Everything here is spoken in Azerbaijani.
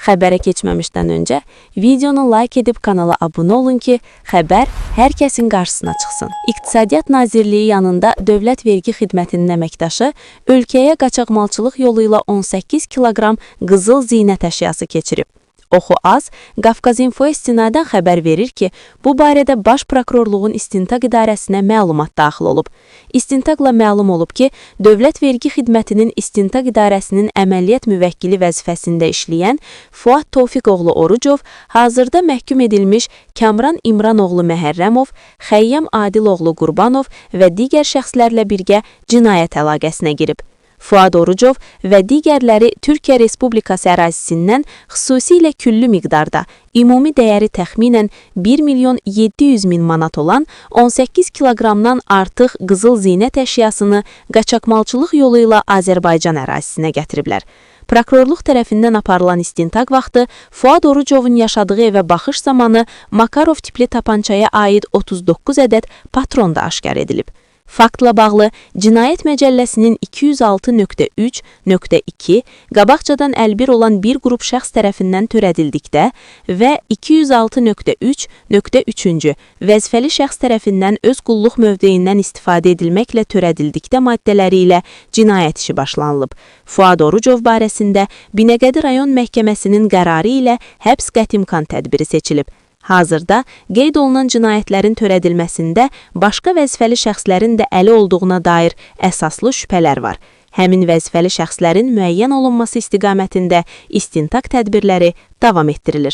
Xəbərə keçməmişdən öncə videonu like edib kanala abunə olun ki, xəbər hər kəsin qarşısına çıxsın. İqtisadiyyat Nazirliyi yanında Dövlət Vergi Xidmətinin əməkdaşı ölkəyə qaçaqmalçılıq yolu ilə 18 kiloqram qızıl zinət əşyası keçirib. Oxu Az, Qafqazinfo istinadən xəbər verir ki, bu barədə Baş Prokurorluğun İstintaq İdarəsinə məlumat daxil olub. İstintaqla məlum olub ki, Dövlət Vergi Xidmətinin İstintaq İdarəsinin əməliyyat müvəkkili vəzifəsində işləyən Fuad Tofiqoğlu Orucov hazırda məhkum edilmiş Kamran İmranoğlu Məhərrəmov, Xəyyam Adiloğlu Qurbanov və digər şəxslərlə birgə cinayət əlaqəsinə girib. Fuad Orucov və digərləri Türkiyə Respublikası ərazisindən xüsusilə küllü miqdarda, ümumi dəyəri təxminən 1.700.000 manat olan 18 kiloqramdan artıq qızıl zinət əşyasını qaçaqmalçılıq yolu ilə Azərbaycan ərazisinə gətiriblər. Prokurorluq tərəfindən aparılan istintaq vaxtı Fuad Orucovun yaşadığı evə baxış zamanı Makarov tipli tapançaya aid 39 ədəd patron da aşkar edilib. Faktla bağlı Cinayət Məcəlləsinin 206.3.2 qabaqcadan əlbir olan bir qrup şəxs tərəfindən törədildikdə və 206.3.3-cü vəzifəli şəxs tərəfindən öz qulluq mövqeyindən istifadə edilməklə törədildikdə maddələri ilə cinayət işi başlanılıb. Fuad Orucov barəsində Binəqədi rayon məhkəməsinin qərarı ilə həbs qətimkan tədbiri seçilib. Hazırda qeyd olunan cinayətlərin törədilməsində başqa vəzifəli şəxslərin də əli olduğuna dair əsaslı şübhələr var. Həmin vəzifəli şəxslərin müəyyən olunması istiqamətində istintaq tədbirləri davam etdirilir.